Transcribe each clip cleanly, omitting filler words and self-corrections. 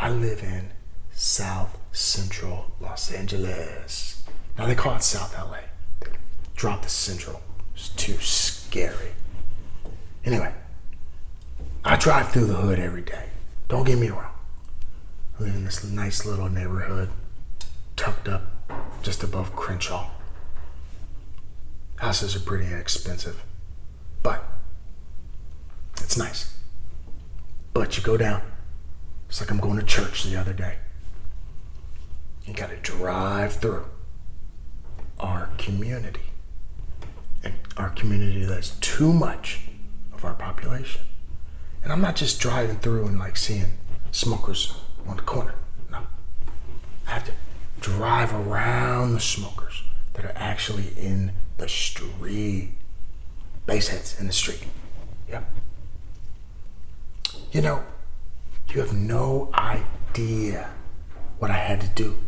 I live in South Central Los Angeles. Now they call it South LA. They dropped the Central. It's too scary. Anyway, I drive through the hood every day. Don't get me wrong. I live in this nice little neighborhood, tucked up just above Crenshaw. Houses are pretty inexpensive, but it's nice. But you go down, it's like I'm going to church the other day. You gotta drive through our community. And our community that's too much of our population. And I'm not just driving through and like seeing smokers on the corner. No. I have to drive around the smokers that are actually in the street. Baseheads in the street. Yep. You know, you have no idea what I had to do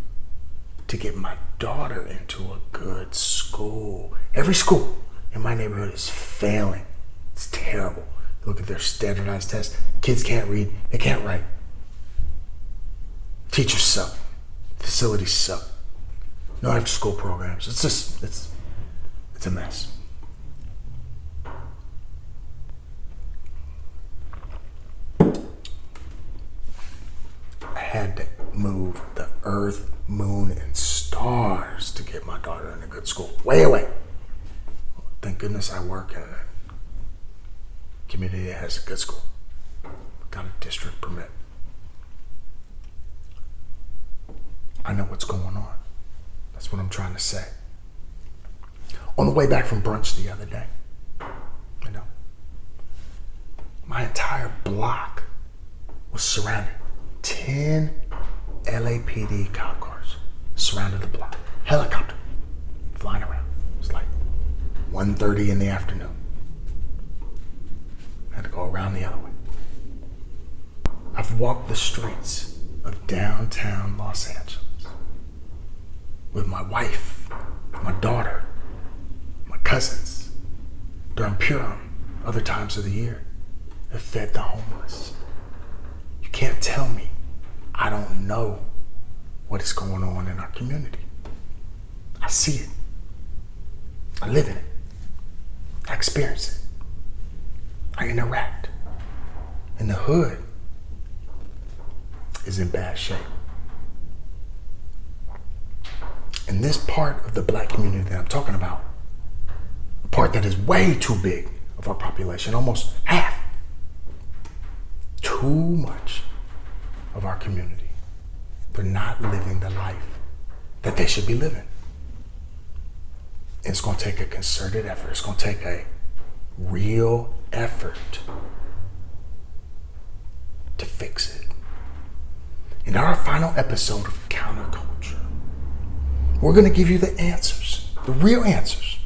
to get my daughter into a good school. Every school in my neighborhood is failing. It's terrible. Look at their standardized tests. Kids can't read, they can't write. Teachers suck. Facilities suck. No after school programs. It's a mess. I had to move the earth, moon, and stars to get my daughter in a good school. Way away. Thank goodness I work in a community that has a good school. Got a district permit. I know what's going on. That's what I'm trying to say. On the way back from brunch the other day, you know, my entire block was surrounded. 10 LAPD cop cars surrounded the block. Helicopter flying around. It's like 1:30 in the afternoon. I had to go around the other way. I've walked the streets of downtown Los Angeles with my wife, my daughter, my cousins, during Purim, other times of the year. Have fed the homeless. You can't tell me I don't know what is going on in our community. I see it. I live in it. I experience it. I interact. And the hood is in bad shape. And this part of the black community that I'm talking about, a part that is way too big of our population, almost half, too much of our community, they're not living the life that they should be living. It's going to take a concerted effort. It's going to take a real effort to fix it. In our final episode of Counterculture, we're going to give you the answers, the real answers,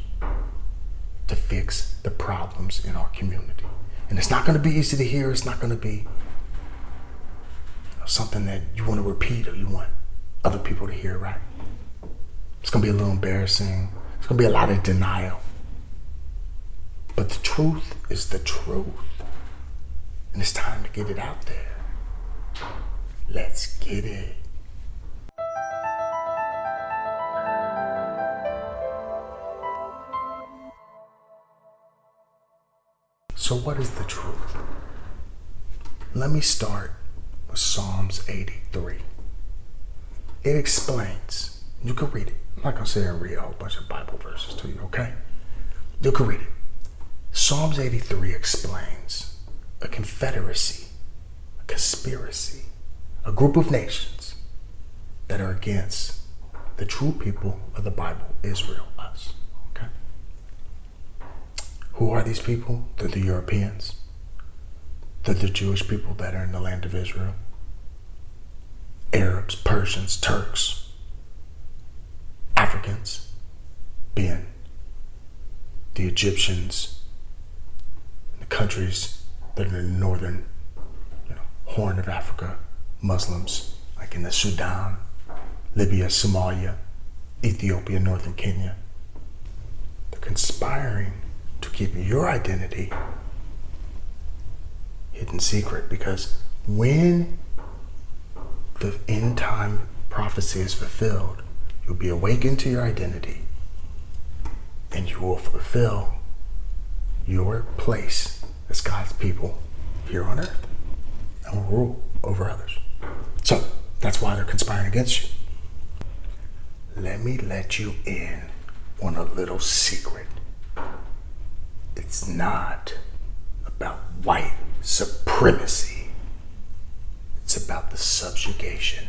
to fix the problems in our community. And it's not going to be easy to hear. It's not going to be something that you want to repeat or you want other people to hear, right? It's going to be a little embarrassing. It's going to be a lot of denial. But the truth is the truth. And it's time to get it out there. Let's get it. So what is the truth? Let me start with Psalms 83. It explains. You can read it. I'm not going to sit here and read a whole bunch of Bible verses to you, okay? You can read it. Psalms 83 explains a confederacy, a conspiracy, a group of nations that are against the true people of the Bible, Israel, us, okay? Who are these people? They're the Europeans. They're the Jewish people that are in the land of Israel. Arabs, Persians, Turks, Africans, being the Egyptians, the countries that are in the northern Horn of Africa, Muslims, like in the Sudan, Libya, Somalia, Ethiopia, northern Kenya. They're conspiring to keep your identity hidden secret, because when the end time prophecy is fulfilled, you'll be awakened to your identity and you will fulfill your place as God's people here on earth and will rule over others. So that's why they're conspiring against you. Let me let you in on a little secret. It's not about white supremacy. It's about the subjugation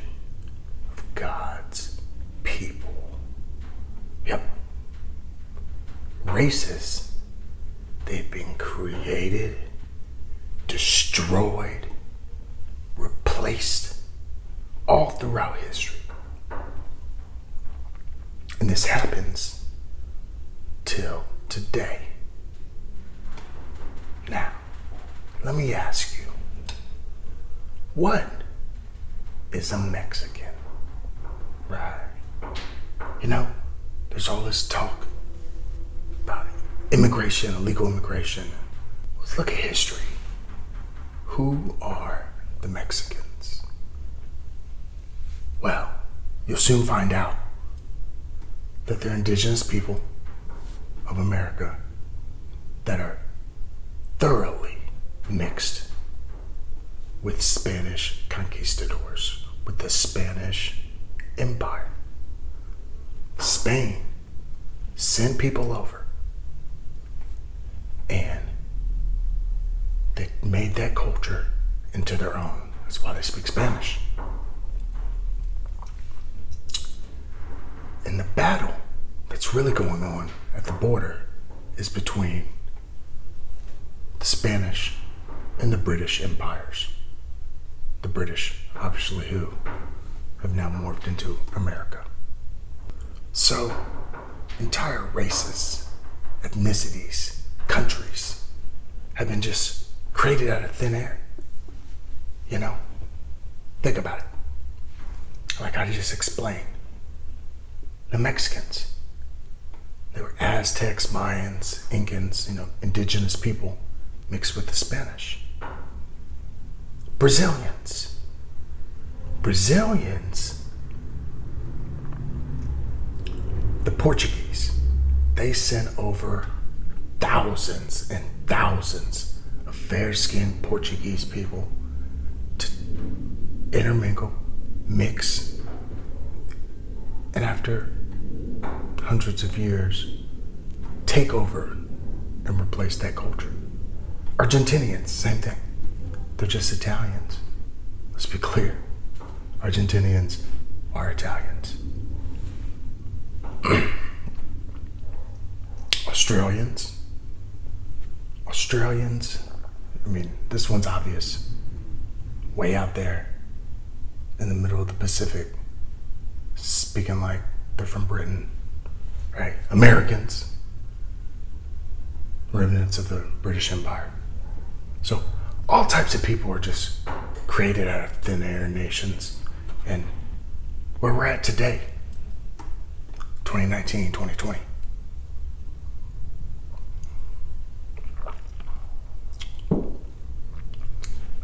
of God's people. Yep. Races, they've been created, destroyed, replaced all throughout history. And this happens till today. Now, let me ask you, what is a Mexican? Right. You know, there's all this talk about immigration, illegal immigration. Let's look at history. Who are the Mexicans? Well, you'll soon find out that they're indigenous people of America that are thoroughly mixed with Spanish conquistadors, with the Spanish Empire. Spain sent people over and they made that culture into their own. That's why they speak Spanish. And the battle that's really going on at the border is between the Spanish and the British empires. The British, obviously, who have now morphed into America. So, entire races, ethnicities, countries have been just created out of thin air. You know, think about it. Like I just explained. The Mexicans, they were Aztecs, Mayans, Incans, indigenous people mixed with the Spanish. Brazilians, the Portuguese, they sent over thousands and thousands of fair-skinned Portuguese people to intermingle, mix, and after hundreds of years, take over and replace that culture. Argentinians, same thing. They're just Italians. Let's be clear. Argentinians are Italians. Australians, this one's obvious. Way out there in the middle of the Pacific, speaking like they're from Britain, right? Americans, remnants of the British Empire. So all types of people are just created out of thin air nations. And where we're at today, 2019, 2020.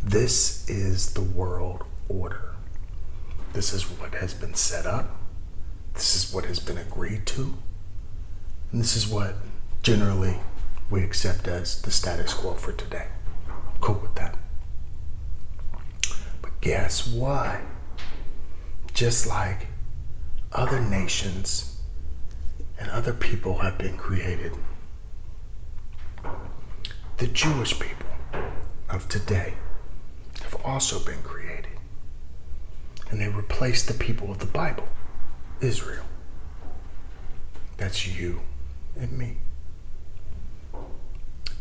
This is the world order. This is what has been set up. This is what has been agreed to. And this is what generally we accept as the status quo for today. I'm cool with that. But guess what? Just like other nations and other people have been created, the Jewish people of today have also been created. And they replaced the people of the Bible, Israel. That's you and me.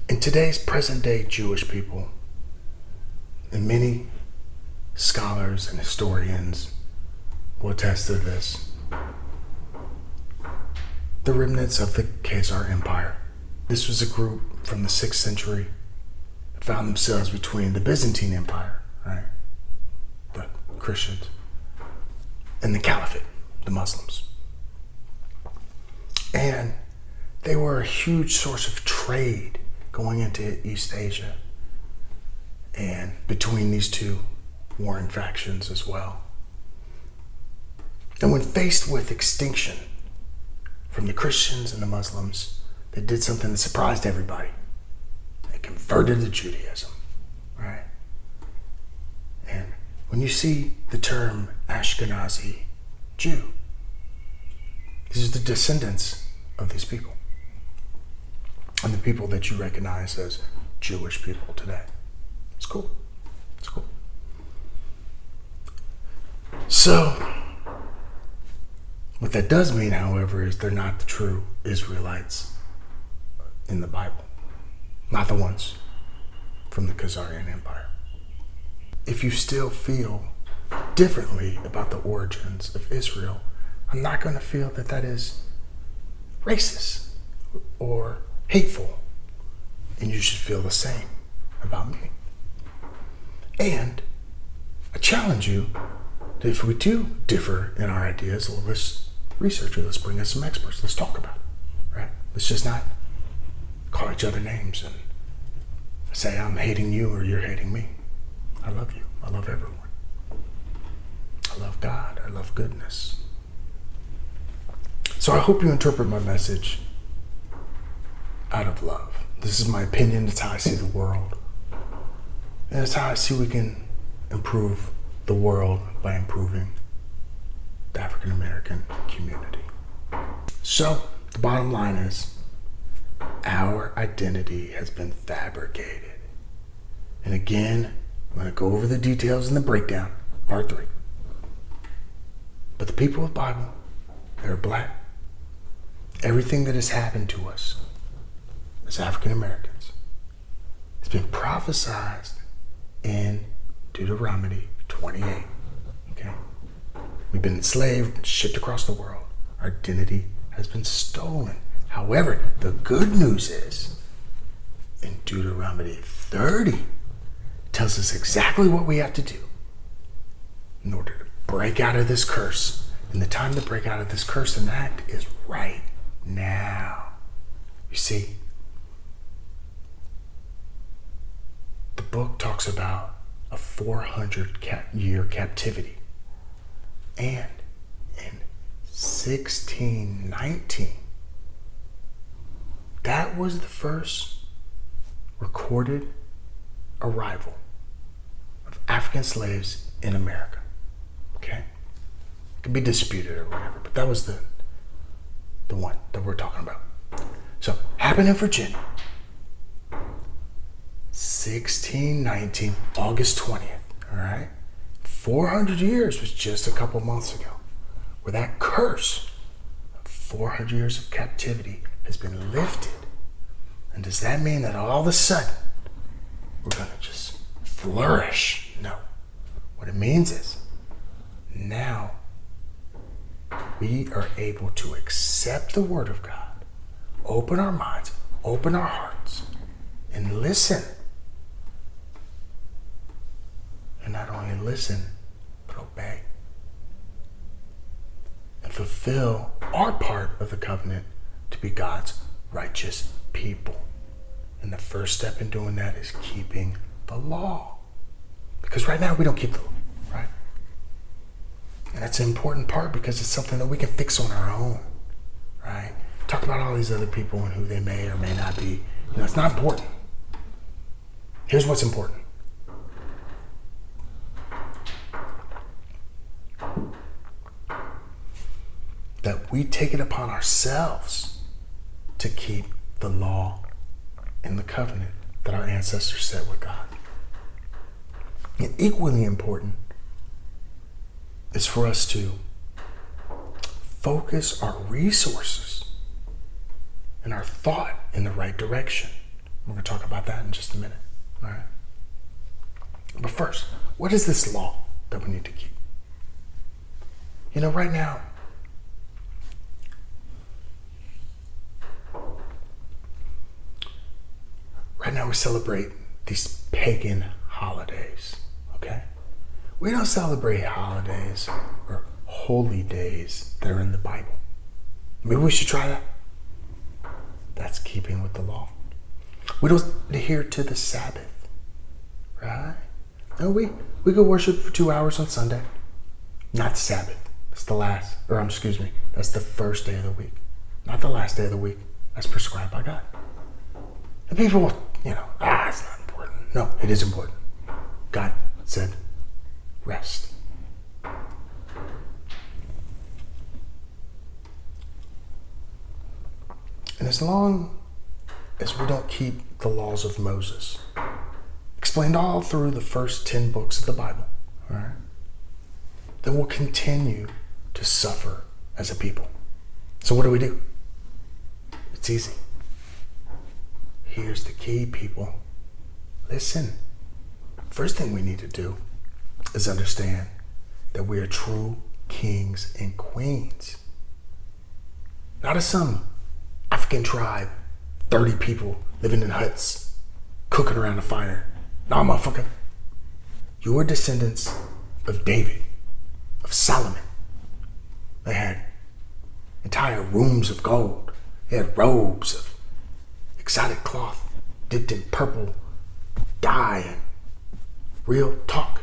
In today's present day Jewish people, and many scholars and historians will attest to this, the remnants of the Khazar Empire. This was a group from the 6th century that found themselves between the Byzantine Empire, right, the Christians, and the Caliphate, the Muslims. And they were a huge source of trade going into East Asia and between these two warring factions as well. And when faced with extinction from the Christians and the Muslims, they did something that surprised everybody. They converted to Judaism, right? And when you see the term Ashkenazi Jew, these are the descendants of these people and the people that you recognize as Jewish people today. It's cool. It's cool. So, what that does mean, however, is they're not the true Israelites in the Bible. Not the ones from the Khazarian Empire. If you still feel differently about the origins of Israel, I'm not going to feel that that is racist or hateful. And you should feel the same about me. And I challenge you that if we do differ in our ideas, well, let's research it. Let's bring in some experts. Let's talk about it, right? Let's just not call each other names and say I'm hating you or you're hating me. I love you. I love everyone. I love God. I love goodness. So I hope you interpret my message out of love. This is my opinion. It's how I see the world. And it's how I see we can improve the world by improving the African American community. So the bottom line is our identity has been fabricated. And again, I'm going to go over the details in the breakdown, part 3. But the people of the Bible, they're black. Everything that has happened to us as African Americans has been prophesied in Deuteronomy 28. Okay? We've been enslaved, shipped across the world. Our identity has been stolen. However, the good news is in Deuteronomy 30 tells us exactly what we have to do in order to break out of this curse. And the time to break out of this curse and act is right now. You see, the book talks about a 400-year captivity. And in 1619, that was the first recorded arrival of African slaves in America. Okay? It could be disputed or whatever, but that was the one that we're talking about. So, happened in Virginia. 1619, August 20th, all right? 400 years was just a couple months ago, where that curse of 400 years of captivity has been lifted. And does that mean that all of a sudden we're going to just flourish? No. What it means is now we are able to accept the Word of God, open our minds, open our hearts, and listen. And not only listen, but obey. And fulfill our part of the covenant to be God's righteous people. And the first step in doing that is keeping the law. Because right now we don't keep the law, right? And that's an important part because it's something that we can fix on our own, right? Talk about all these other people and who they may or may not be. You know, it's not important. Here's what's important. That we take it upon ourselves to keep the law and the covenant that our ancestors set with God. And equally important is for us to focus our resources and our thought in the right direction. We're going to talk about that in just a minute. All right? But first, what is this law that we need to keep? You know, right now, we celebrate these pagan holidays, okay? We don't celebrate holidays or holy days that are in the Bible. Maybe we should try that. That's keeping with the law. We don't adhere to the Sabbath, right? No, we go worship for 2 hours on Sunday. Not the Sabbath. The That's the first day of the week. Not the last day of the week. That's prescribed by God. And people, it's not important. No, it is important. God said, rest. And as long as we don't keep the laws of Moses, explained all through the first 10 books of the Bible, all right, then we'll continue to suffer as a people. So what do? It's easy. Here's the key, people. Listen. First thing we need to do is understand that we are true kings and queens. Not as some African tribe, 30 people living in huts, cooking around a fire. No, motherfucker. You are descendants of David, of Solomon. They had entire rooms of gold. They had robes of exotic cloth dipped in purple dye and real talk.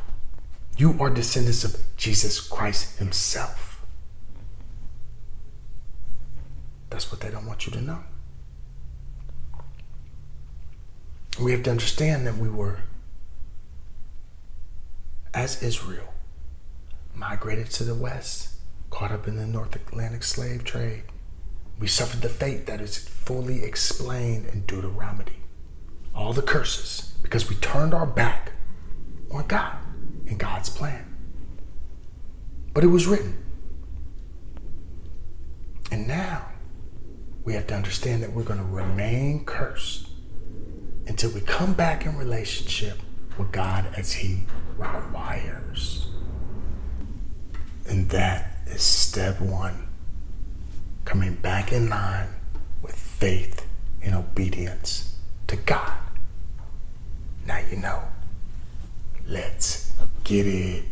You are descendants of Jesus Christ himself. That's what they don't want you to know. We have to understand that we were, as Israel, migrated to the west, caught up in the North Atlantic slave trade. We suffered the fate that is fully explained in Deuteronomy. All the curses, because we turned our back on God and God's plan. But it was written. And now we have to understand that we're going to remain cursed until we come back in relationship with God as he requires. And that is step 1. Coming back in line with faith and obedience to God. Now you know. Let's get it.